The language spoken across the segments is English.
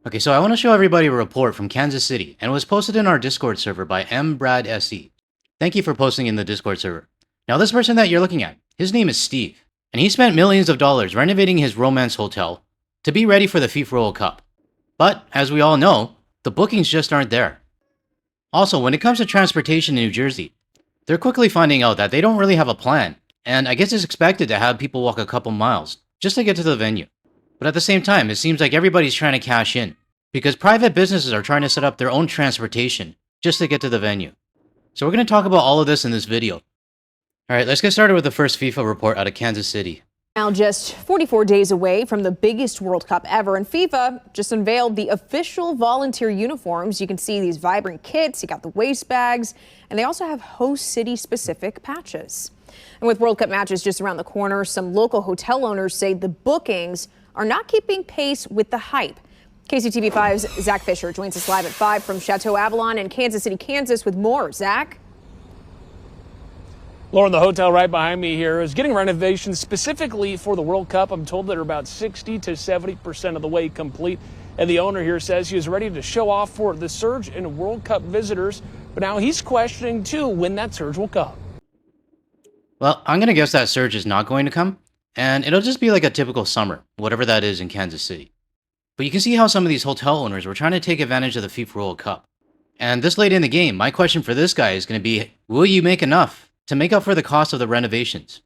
Okay, so I want to show everybody a report from Kansas City, and it was posted in our Discord server by MBradSE. Thank you for posting in the Discord server. Now, this person that you're looking at, his name is Steve, and he spent millions of dollars renovating his romance hotel to be ready for the FIFA World Cup. But, as we all know, the bookings just aren't there. Also, when it comes to transportation in New Jersey, they're quickly finding out that they don't really have a plan, and I guess it's expected to have people walk a couple miles just to get to the venue. But at the same time, it seems like everybody's trying to cash in, because private businesses are trying to set up their own transportation just to get to the venue. So we're going to talk about all of this in this video. Alright, let's get started with the first FIFA report out of Kansas City. Now just 44 days away from the biggest World Cup ever, and FIFA just unveiled the official volunteer uniforms. You can see these vibrant kits, you got the waist bags, and they also have host city specific patches. And with World Cup matches just around the corner, some local hotel owners say the bookings are not keeping pace with the hype. KCTV5's Zach Fisher joins us live at 5 from Chateau Avalon in Kansas City, Kansas with more. Zach? Lauren, the hotel right behind me here is getting renovations specifically for the World Cup. I'm told they're about 60 to 70% of the way complete. And the owner here says he is ready to show off for the surge in World Cup visitors. But now he's questioning, too, when that surge will come. Well, I'm going to guess that surge is not going to come, and it'll just be like a typical summer, whatever that is in Kansas City. But you can see how some of these hotel owners were trying to take advantage of the FIFA World Cup. And this late in the game, my question for this guy is going to be, will you make enough to make up for the cost of the renovations?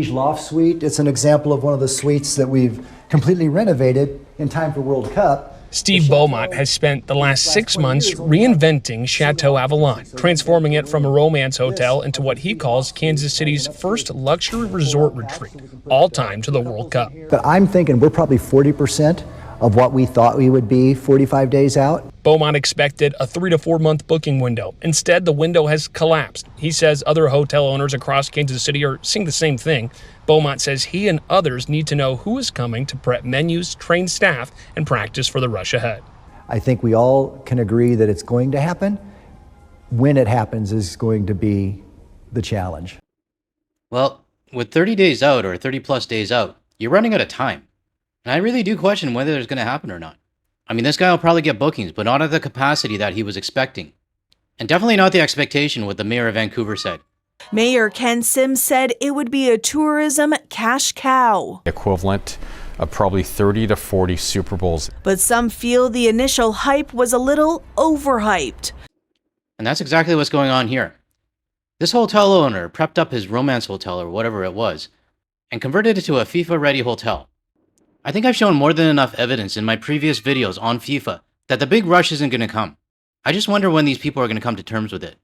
Loft suite, it's an example of one of the suites that we've completely renovated in time for World Cup. Steve Beaumont has spent the last 6 months reinventing Chateau Avalon, transforming it from a romance hotel into what he calls Kansas City's first luxury resort retreat, all time to the World Cup. But I'm thinking we're probably 40% of what we thought we would be 45 days out. Beaumont expected a 3 to 4 month booking window. Instead, the window has collapsed. He says other hotel owners across Kansas City are seeing the same thing. Beaumont says he and others need to know who is coming to prep menus, train staff, and practice for the rush ahead. I think we all can agree that it's going to happen. When it happens is going to be the challenge. Well, with 30 days out or 30 plus days out, you're running out of time. And I really do question whether it's going to happen or not. I mean, this guy will probably get bookings, but not at the capacity that he was expecting. And definitely not the expectation what the mayor of Vancouver said. Mayor Ken Sims said it would be a tourism cash cow. Equivalent of probably 30 to 40 Super Bowls. But some feel the initial hype was a little overhyped. And that's exactly what's going on here. This hotel owner prepped up his romance hotel or whatever it was and converted it to a FIFA-ready hotel. I think I've shown more than enough evidence in my previous videos on FIFA that the big rush isn't going to come. I just wonder when these people are going to come to terms with it.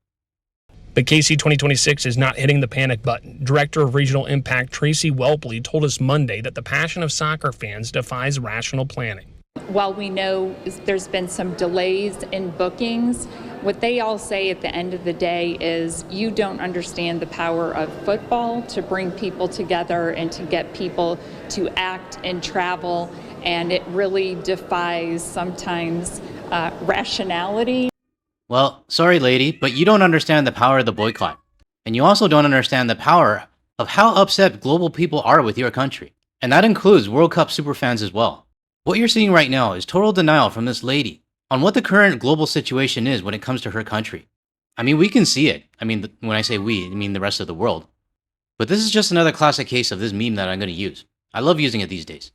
But KC 2026 is not hitting the panic button. Director of Regional Impact Tracy Welpley told us Monday that the passion of soccer fans defies rational planning. While we know there's been some delays in bookings, what they all say at the end of the day is you don't understand the power of football to bring people together and to get people to act and travel, and it really defies sometimes rationality. Well, sorry lady, but you don't understand the power of the boycott. And you also don't understand the power of how upset global people are with your country. And that includes World Cup superfans as well. What you're seeing right now is total denial from this lady on what the current global situation is when it comes to her country. I mean, we can see it. I mean, when I say we, I mean the rest of the world. But this is just another classic case of this meme that I'm going to use. I love using it these days.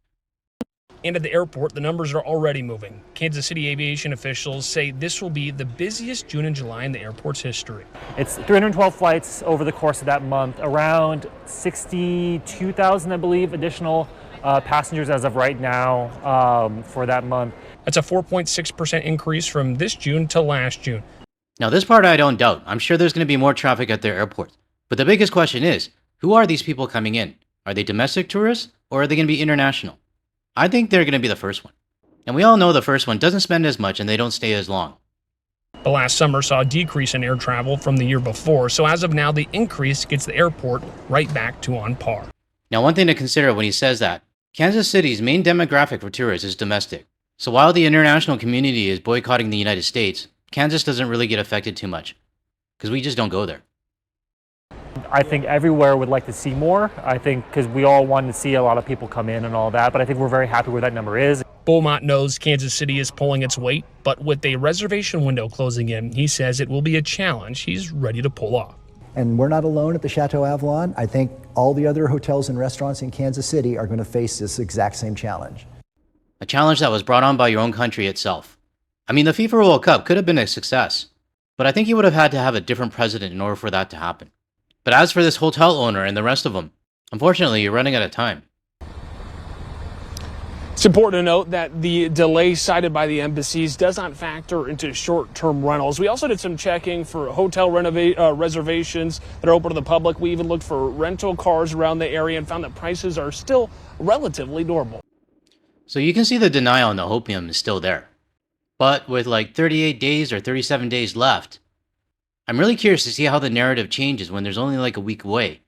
And at the airport, the numbers are already moving. Kansas City aviation officials say this will be the busiest June and July in the airport's history. It's 312 flights over the course of that month, around 62,000, I believe, additional passengers as of right now for that month. That's a 4.6% increase from this June to last June. Now this part I don't doubt. I'm sure there's going to be more traffic at their airports. But the biggest question is, who are these people coming in? Are they domestic tourists or are they going to be international? I think they're going to be the first one. And we all know the first one doesn't spend as much and they don't stay as long. The last summer saw a decrease in air travel from the year before, so as of now, the increase gets the airport right back to on par. Now, one thing to consider when he says that, Kansas City's main demographic for tourists is domestic. So while the international community is boycotting the United States, Kansas doesn't really get affected too much, because we just don't go there. I think everywhere would like to see more. I think because we all want to see a lot of people come in and all that, but I think we're very happy where that number is. Beaumont knows Kansas City is pulling its weight, but with a reservation window closing in, he says it will be a challenge he's ready to pull off. And we're not alone at the Chateau Avalon. I think all the other hotels and restaurants in Kansas City are going to face this exact same challenge. A challenge that was brought on by your own country itself. I mean, the FIFA World Cup could have been a success, but I think you would have had to have a different president in order for that to happen. But as for this hotel owner and the rest of them, unfortunately, you're running out of time. It's important to note that the delay cited by the embassies does not factor into short-term rentals. We also did some checking for hotel reservations that are open to the public. We even looked for rental cars around the area and found that prices are still relatively normal. So you can see the denial and the hopium is still there. But with like 38 days or 37 days left, I'm really curious to see how the narrative changes when there's only like a week away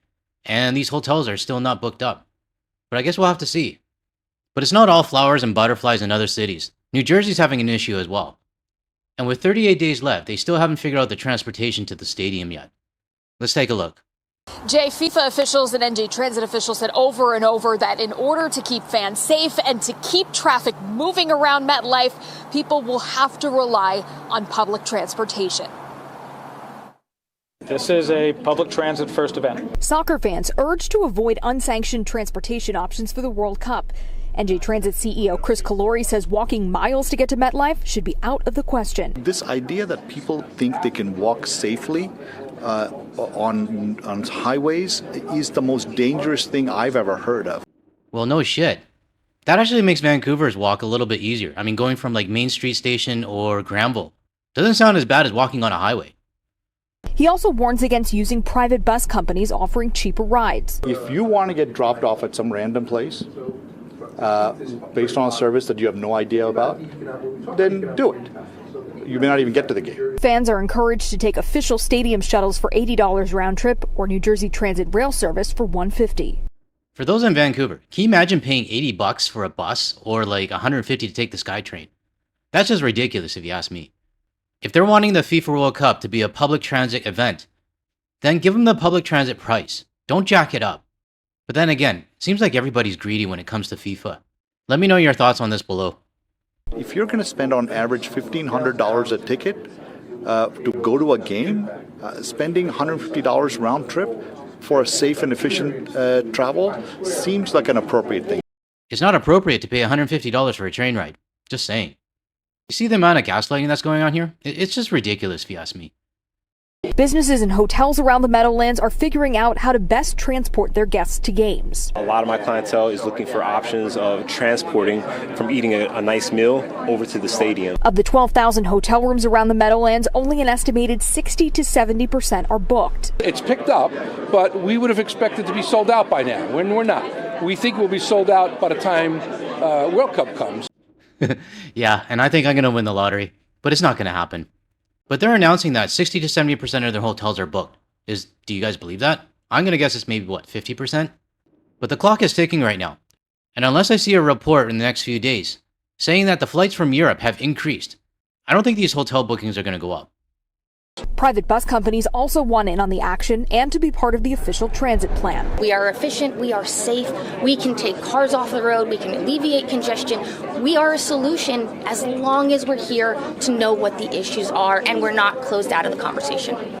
and these hotels are still not booked up. But I guess we'll have to see. But it's not all flowers and butterflies in other cities. New Jersey's having an issue as well. And with 38 days left, they still haven't figured out the transportation to the stadium yet. Let's take a look. Jay, FIFA officials and NJ Transit officials said over and over that in order to keep fans safe and to keep traffic moving around MetLife, people will have to rely on public transportation. This is a public transit first event. Soccer fans urged to avoid unsanctioned transportation options for the World Cup. NJ Transit CEO Chris Calori says walking miles to get to MetLife should be out of the question. This idea that people think they can walk safely on highways is the most dangerous thing I've ever heard of. Well, no shit. That actually makes Vancouver's walk a little bit easier. I mean, going from like Main Street Station or Granville doesn't sound as bad as walking on a highway. He also warns against using private bus companies offering cheaper rides. If you want to get dropped off at some random place, based on a service that you have no idea about, then do it. You may not even get to the game. Fans are encouraged to take official stadium shuttles for $80 round trip or New Jersey Transit rail service for $150. For those in Vancouver, can you imagine paying $80 for a bus or like $150 to take the SkyTrain? That's just ridiculous if you ask me. If they're wanting the FIFA World Cup to be a public transit event, then give them the public transit price. Don't jack it up. But then again, it seems like everybody's greedy when it comes to FIFA. Let me know your thoughts on this below. If you're going to spend on average $1,500 a ticket to go to a game, spending $150 round trip for a safe and efficient travel seems like an appropriate thing. It's not appropriate to pay $150 for a train ride. Just saying. You see the amount of gaslighting that's going on here? It's just ridiculous if you ask me. Businesses and hotels around the Meadowlands are figuring out how to best transport their guests to games. A lot of my clientele is looking for options of transporting from eating a nice meal over to the stadium. Of the 12,000 hotel rooms around the Meadowlands, only an estimated 60 to 70% are booked. It's picked up, but we would have expected to be sold out by now. We're not. We think we'll be sold out by the time World Cup comes. Yeah, and I think I'm going to win the lottery, but it's not going to happen. But they're announcing that 60 to 70% of their hotels are booked. Do you guys believe that? I'm going to guess it's maybe, 50%? But the clock is ticking right now. And unless I see a report in the next few days saying that the flights from Europe have increased, I don't think these hotel bookings are going to go up. Private bus companies also want in on the action and to be part of the official transit plan. We are efficient, we are safe, we can take cars off the road, we can alleviate congestion. We are a solution as long as we're here to know what the issues are and we're not closed out of the conversation.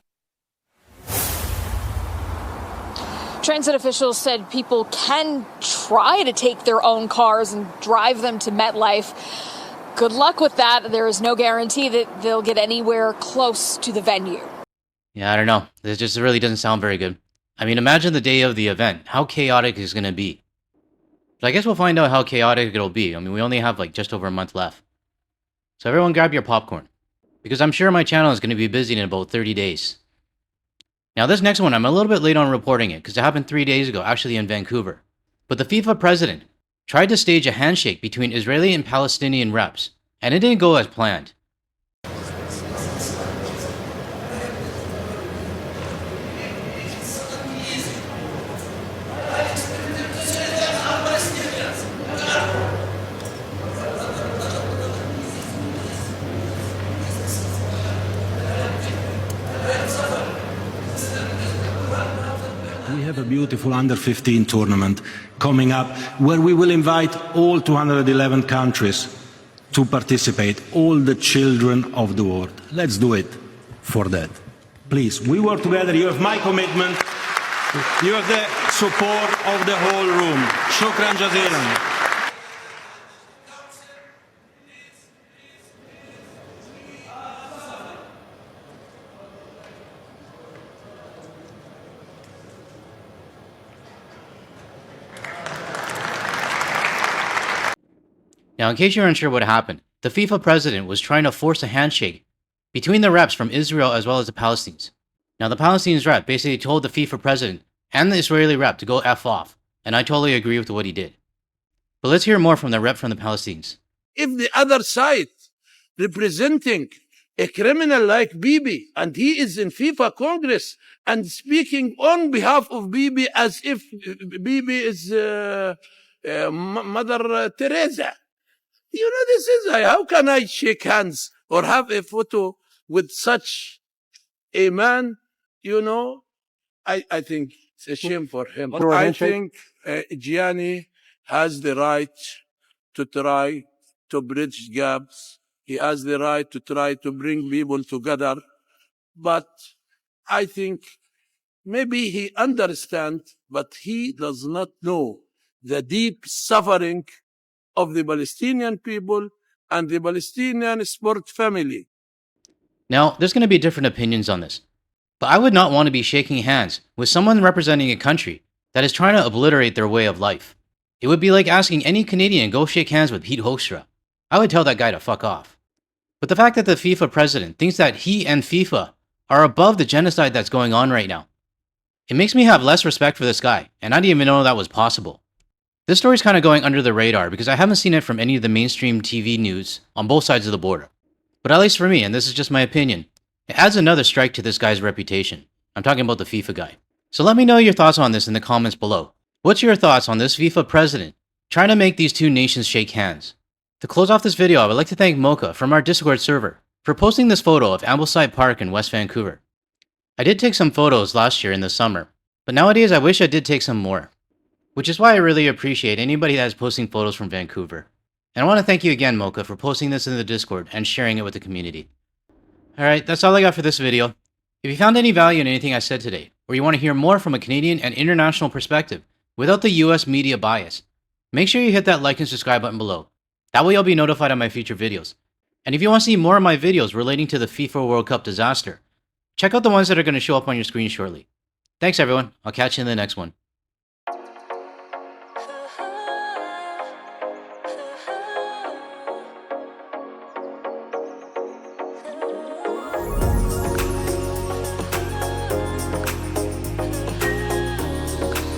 Transit officials said people can try to take their own cars and drive them to MetLife. Good luck with that. There is no guarantee that they'll get anywhere close to the venue. Yeah, I don't know. It just really doesn't sound very good. I mean, imagine the day of the event. How chaotic it's going to be. But I guess we'll find out how chaotic it'll be. I mean, we only have just over a month left. So everyone grab your popcorn. Because I'm sure my channel is going to be busy in about 30 days. Now this next one, I'm a little bit late on reporting it because it happened 3 days ago, actually in Vancouver. But the FIFA president tried to stage a handshake between Israeli and Palestinian reps, and it didn't go as planned. have a beautiful under-15 tournament coming up where we will invite all 211 countries to participate, all the children of the world. Let's do it for that. Please, we work together. You have my commitment. You have the support of the whole room. Shukran jazilan. Now, in case you're unsure what happened, the FIFA president was trying to force a handshake between the reps from Israel as well as the Palestinians. Now, the Palestinians rep basically told the FIFA president and the Israeli rep to go F off, and I totally agree with what he did. But let's hear more from the rep from the Palestinians. If the other side representing a criminal like Bibi, and he is in FIFA Congress and speaking on behalf of Bibi as if Bibi is Mother Teresa. You know, this is, how can I shake hands or have a photo with such a man? You know, I think it's a shame for him. I think Gianni has the right to try to bridge gaps. He has the right to try to bring people together. But I think maybe he understands, but he does not know the deep suffering of the Palestinian people and the Palestinian sport family. Now, there's going to be different opinions on this, but I would not want to be shaking hands with someone representing a country that is trying to obliterate their way of life. It would be like asking any Canadian to go shake hands with Pete Hoekstra. I would tell that guy to fuck off. But the fact that the FIFA president thinks that he and FIFA are above the genocide that's going on right now, it makes me have less respect for this guy, and I didn't even know that was possible. This story's kind of going under the radar because I haven't seen it from any of the mainstream TV news on both sides of the border. But at least for me, and this is just my opinion, it adds another strike to this guy's reputation. I'm talking about the FIFA guy. So let me know your thoughts on this in the comments below. What's your thoughts on this FIFA president trying to make these two nations shake hands? To close off this video, I would like to thank Mocha from our Discord server for posting this photo of Ambleside Park in West Vancouver. I did take some photos last year in the summer, but nowadays I wish I did take some more. Which is why I really appreciate anybody that is posting photos from Vancouver. And I want to thank you again, Mocha, for posting this in the Discord and sharing it with the community. Alright, that's all I got for this video. If you found any value in anything I said today, or you want to hear more from a Canadian and international perspective without the US media bias, make sure you hit that like and subscribe button below. That way you'll be notified of my future videos. And if you want to see more of my videos relating to the FIFA World Cup disaster, check out the ones that are going to show up on your screen shortly. Thanks everyone, I'll catch you in the next one.